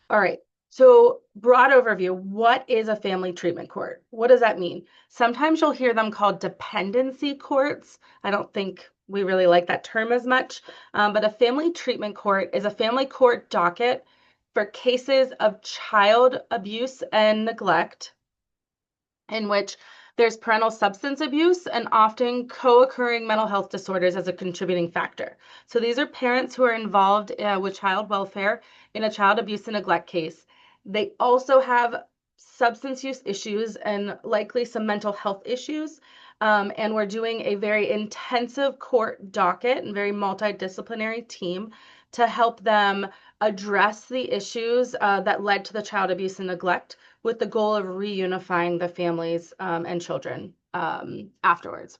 All right. So, broad overview, what is a family treatment court? What does that mean? Sometimes you'll hear them called dependency courts. I don't think we really like that term as much, but a family treatment court is a family court docket for cases of child abuse and neglect in which there's parental substance abuse and often co-occurring mental health disorders as a contributing factor. So these are parents who are involved with child welfare in a child abuse and neglect case. They also have substance use issues and likely some mental health issues. And we're doing a very intensive court docket and very multidisciplinary team to help them address the issues that led to the child abuse and neglect with the goal of reunifying the families and children afterwards.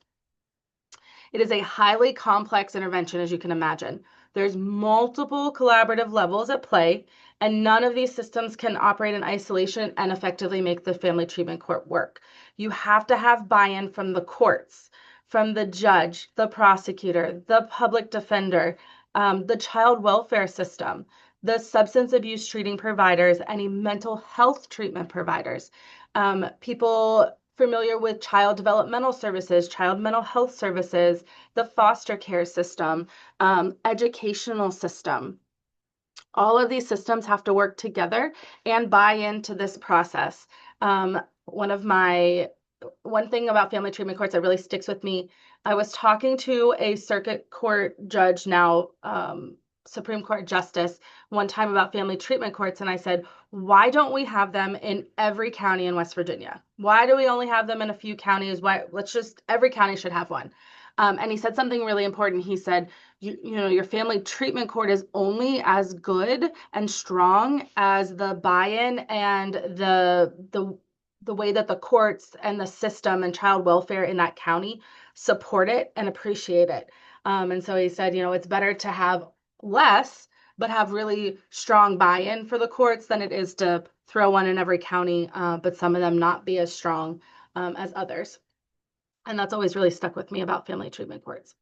It is a highly complex intervention, as you can imagine. There's multiple collaborative levels at play, and none of these systems can operate in isolation and effectively make the family treatment court work. You have to have buy-in from the courts, from the judge, the prosecutor, the public defender, the child welfare system, the substance abuse treating providers, any mental health treatment providers, people familiar with child developmental services, child mental health services, the foster care system, educational system. All of these systems have to work together and buy into this process. One thing about family treatment courts that really sticks with me, I was talking to a circuit court judge now, Supreme Court justice, one time about family treatment courts, and I said, why don't we have them in every county in West Virginia? Why do we only have them in a few counties? Why, every county should have one. And he said something really important. He said, your family treatment court is only as good and strong as the buy-in and the way that the courts and the system and child welfare in that county support it and appreciate it. And so he said, it's better to have less, but have really strong buy-in for the courts than it is to throw one in every county, but some of them not be as strong as others. And that's always really stuck with me about family treatment courts.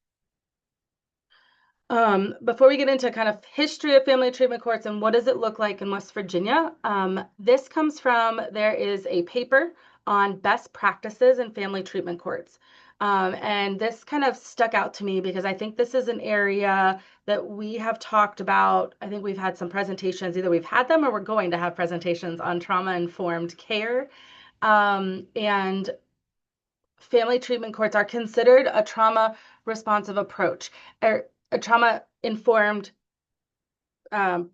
Before we get into kind of history of family treatment courts and what does it look like in West Virginia, this comes from, there is a paper on best practices in family treatment courts. And this kind of stuck out to me because I think this is an area that we have talked about. I think we've had some presentations, either we've had them or we're going to have presentations on trauma-informed care. And family treatment courts are considered a trauma responsive approach, or a trauma-informed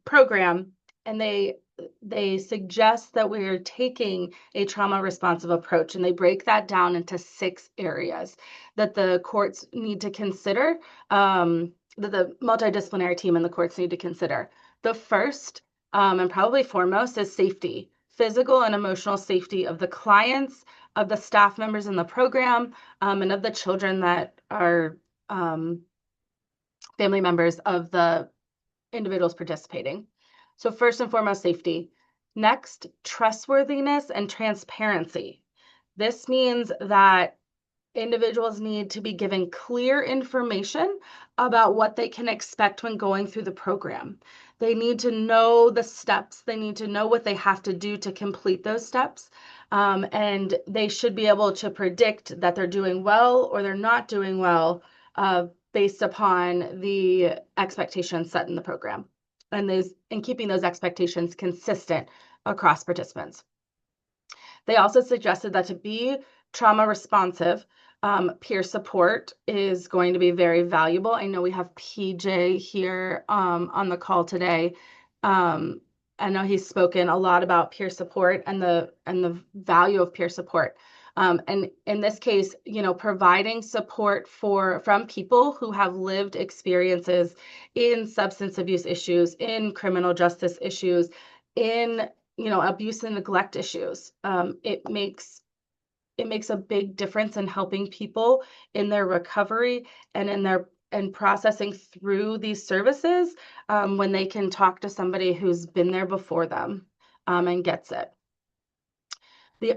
program, and they suggest that we're taking a trauma-responsive approach, and they break that down into 6 areas that the courts need to consider, that the multidisciplinary team and the courts need to consider. The first, and probably foremost, is safety, physical and emotional safety of the clients, of the staff members in the program, and of the children that are family members of the individuals participating. So first and foremost, safety. Next, trustworthiness and transparency. This means that individuals need to be given clear information about what they can expect when going through the program. They need to know the steps. They need to know what they have to do to complete those steps. And they should be able to predict that they're doing well or they're not doing well based upon the expectations set in the program and keeping those expectations consistent across participants. They also suggested that to be trauma responsive, peer support is going to be very valuable. I know we have PJ here on the call today. I know he's spoken a lot about peer support and the value of peer support. And in this case, providing support from people who have lived experiences in substance abuse issues, in criminal justice issues, in abuse and neglect issues. It makes a big difference in helping people in their recovery and in processing through these services when they can talk to somebody who's been there before them and gets it.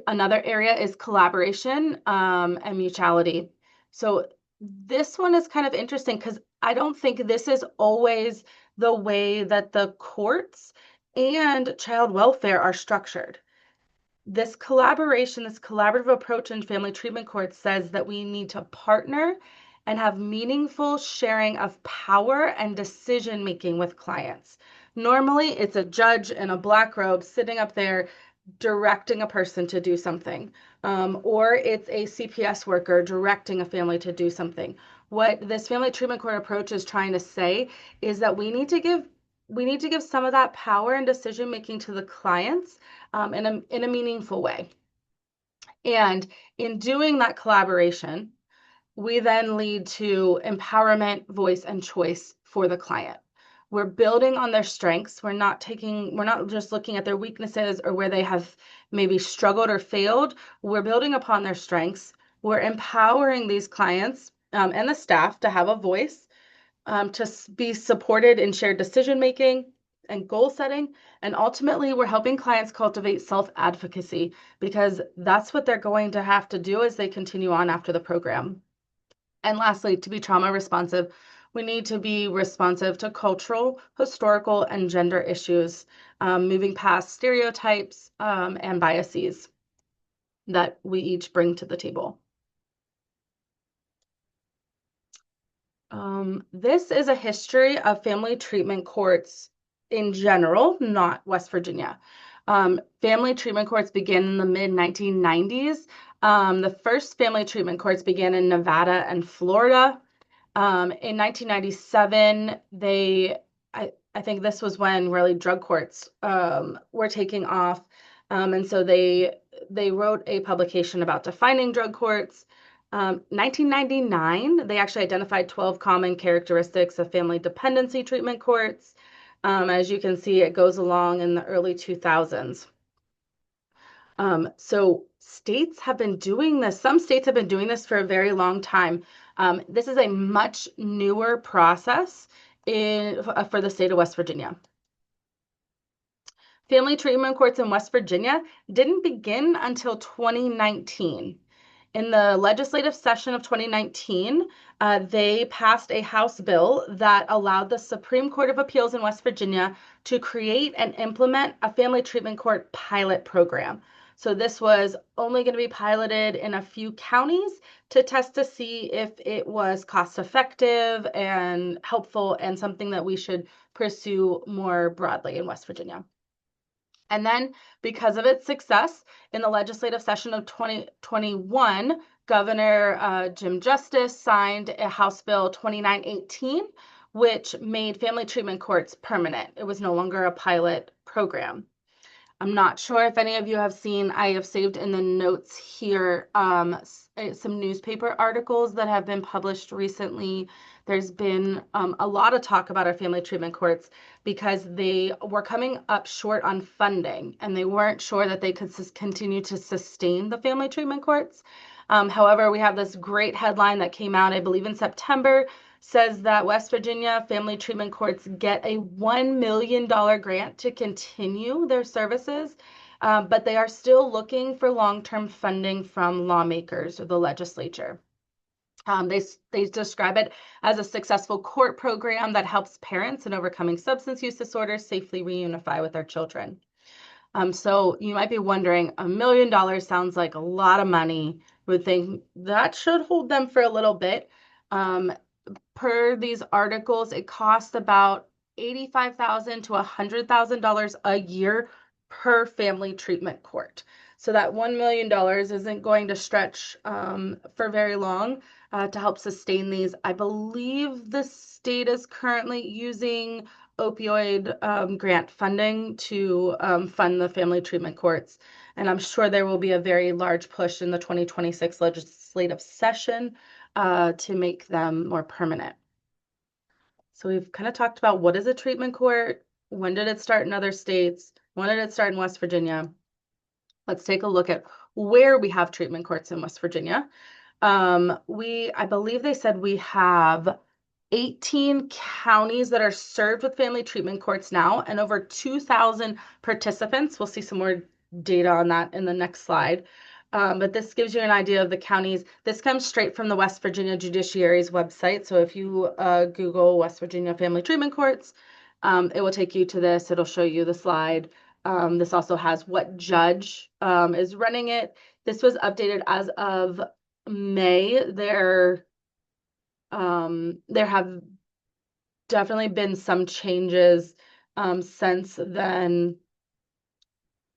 Another area is collaboration and mutuality. So this one is kind of interesting because I don't think this is always the way that the courts and child welfare are structured. This collaboration, this collaborative approach in family treatment courts says that we need to partner and have meaningful sharing of power and decision making with clients. Normally, it's a judge in a black robe sitting up there directing a person to do something, or it's a CPS worker directing a family to do something. What this family treatment court approach is trying to say is that we need to give some of that power and decision making to the clients, in a meaningful way. And in doing that collaboration, we then lead to empowerment, voice, and choice for the client. We're building on their strengths. We're not just looking at their weaknesses or where they have maybe struggled or failed. We're building upon their strengths. We're empowering these clients, and the staff to have a voice, to be supported in shared decision making and goal setting. And ultimately, we're helping clients cultivate self-advocacy, because that's what they're going to have to do as they continue on after the program. And lastly, to be trauma responsive, we need to be responsive to cultural, historical, and gender issues, moving past stereotypes, and biases that we each bring to the table. This is a history of family treatment courts in general, not West Virginia. Family treatment courts began in the mid-1990s. The first family treatment courts began in Nevada and Florida. In 1997, I think this was when really drug courts were taking off. And so they wrote a publication about defining drug courts. 1999, they actually identified 12 common characteristics of family dependency treatment courts. As you can see, it goes along in the early 2000s. So states have been doing this. Some states have been doing this for a very long time. This is a much newer process for the state of West Virginia. Family treatment courts in West Virginia didn't begin until 2019. In the legislative session of 2019, they passed a House bill that allowed the Supreme Court of Appeals in West Virginia to create and implement a family treatment court pilot program. So this was only going to be piloted in a few counties to test to see if it was cost effective and helpful and something that we should pursue more broadly in West Virginia. And then, because of its success in the legislative session of 2021, Governor Jim Justice signed a House Bill 2918, which made family treatment courts permanent. It was no longer a pilot program. I'm not sure if any of you have seen, I have saved in the notes here some newspaper articles that have been published recently. There's been a lot of talk about our family treatment courts because they were coming up short on funding and they weren't sure that they could continue to sustain the family treatment courts. However, we have this great headline that came out, I believe in September, says that West Virginia family treatment courts get a $1 million grant to continue their services, but they are still looking for long-term funding from lawmakers or the legislature. They describe it as a successful court program that helps parents in overcoming substance use disorders safely reunify with their children. So you might be wondering, $1 million sounds like a lot of money. Would think that should hold them for a little bit. Per these articles, it costs about $85,000 to $100,000 a year per family treatment court. So that $1 million isn't going to stretch for very long to help sustain these. I believe the state is currently using opioid grant funding to fund the family treatment courts. And I'm sure there will be a very large push in the 2026 legislative session to make them more permanent. So we've kind of talked about what is a treatment court, when did it start in other states, when did it start in West Virginia. Let's take a look at where we have treatment courts in West Virginia. I believe they said we have 18 counties that are served with family treatment courts now and over 2,000 participants. We'll see some more data on that in the next slide. But this gives you an idea of the counties. This comes straight from the West Virginia Judiciary's website. So if you Google West Virginia Family Treatment Courts, It will take you to this. It'll show you the slide. This also has what judge is running it. This was updated as of May. There have definitely been some changes since then,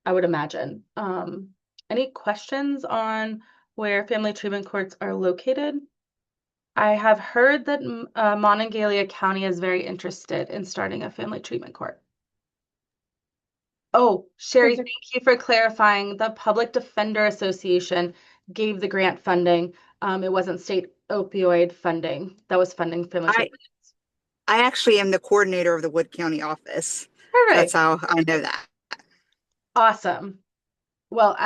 I would imagine. Any questions on where family treatment courts are located? I have heard that Monongalia County is very interested in starting a family treatment court. Oh, Sherry, Perfect. thank you for clarifying. The Public Defender Association gave the grant funding. It wasn't state opioid funding that was funding family I treatment. I actually am the coordinator of the Wood County office. So that's Perfect. how I know that. Awesome. Well,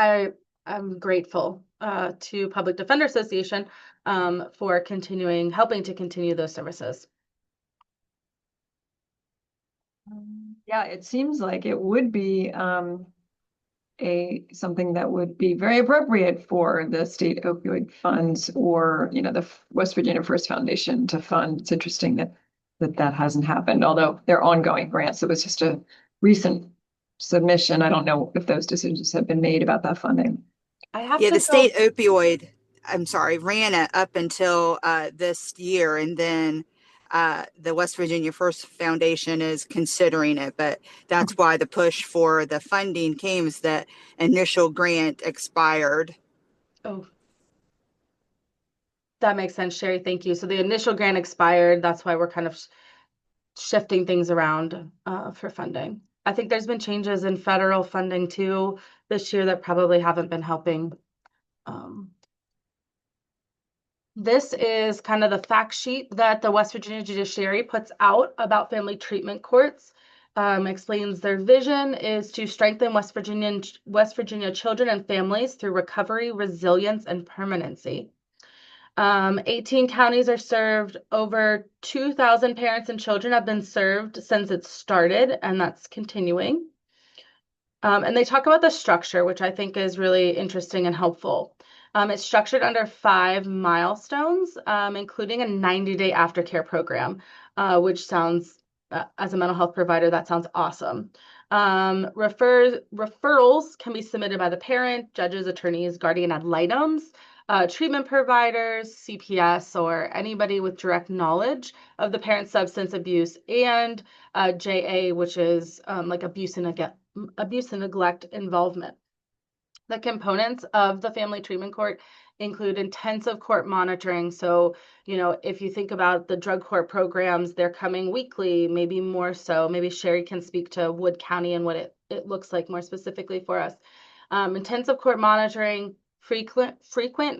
I'm grateful to Public Defender Association for helping to continue those services. Yeah, it seems like it would be something that would be very appropriate for the state opioid funds or, the West Virginia First Foundation to fund. It's interesting that hasn't happened, although they're ongoing grants. It was just a recent submission. I don't know if those decisions have been made about that funding. I have Yeah, to the go. state opioid, I'm sorry, ran it up until this year, and then the West Virginia First Foundation is considering it. But that's why the push for the funding came, is that initial grant expired. Oh, that makes sense, Sherry. Thank you. So the initial grant expired. That's why we're kind of shifting things around for funding. I think there's been changes in federal funding too this year that probably haven't been helping. Um, This is kind of the fact sheet that the West Virginia Judiciary puts out about family treatment courts. Explains their vision is to strengthen West Virginia children and families through recovery, resilience, and permanency. 18 counties are served. Over 2,000 parents and children have been served since it started, and that's continuing. And they talk about the structure, which I think is really interesting and helpful. It's structured under 5 milestones, including a 90-day aftercare program, which sounds, as a mental health provider, that sounds awesome. Referrals can be submitted by the parent, judges, attorneys, guardian ad litems, treatment providers, CPS, or anybody with direct knowledge of the parent's substance abuse, and JA, which is like abuse and neglect involvement. The components of the family treatment court include intensive court monitoring. So, if you think about the drug court programs, they're coming weekly, maybe more so. Maybe Sherry can speak to Wood County and what it looks like more specifically for us. Intensive court monitoring, frequent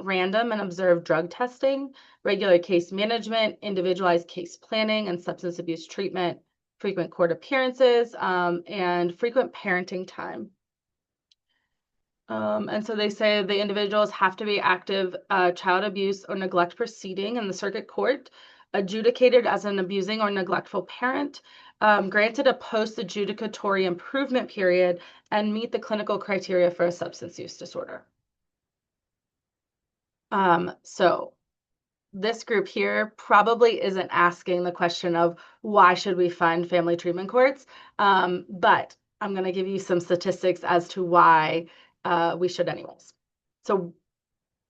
random and observed drug testing, regular case management, individualized case planning and substance abuse treatment, frequent court appearances, and frequent parenting time. And so they say the individuals have to be active child abuse or neglect proceeding in the circuit court, adjudicated as an abusing or neglectful parent, granted a post-adjudicatory improvement period, and meet the clinical criteria for a substance use disorder. So this group here probably isn't asking the question of why should we fund family treatment courts, but I'm going to give you some statistics as to why we should anyways. So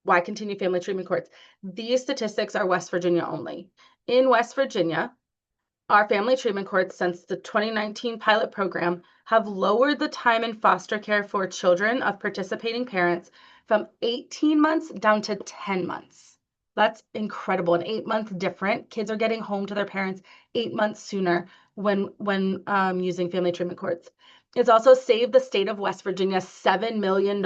why continue family treatment courts? These statistics are West Virginia only. In West Virginia, our family treatment courts since the 2019 pilot program have lowered the time in foster care for children of participating parents from 18 months down to 10 months. That's incredible. An 8-month difference. Kids are getting home to their parents 8 months sooner when using family treatment courts. It's also saved the state of West Virginia $7 million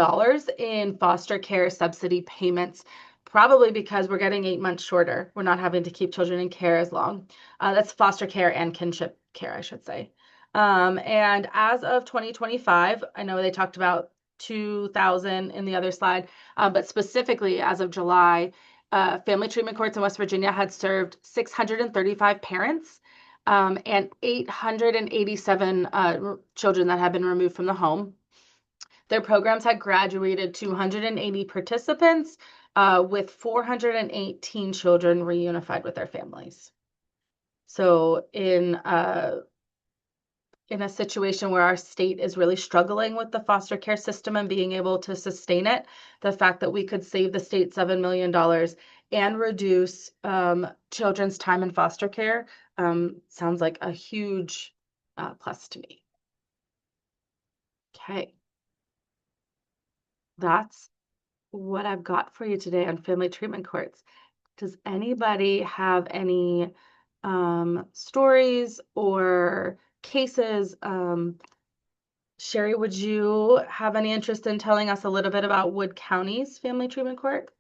in foster care subsidy payments, probably because we're getting 8 months shorter. We're not having to keep children in care as long. That's foster care and kinship care, I should say. And as of 2025, I know they talked about 2,000 in the other slide, but specifically as of July, family treatment courts in West Virginia had served 635 parents and 887 children that had been removed from the home. Their programs had graduated 280 participants, with 418 children reunified with their families. So in in a situation where our state is really struggling with the foster care system and being able to sustain it, the fact that we could save the state $7 million and reduce children's time in foster care sounds like a huge plus to me. Okay. That's what I've got for you today on family treatment courts. Does anybody have any stories or cases? Sherry, would you have any interest in telling us a little bit about Wood County's family treatment court?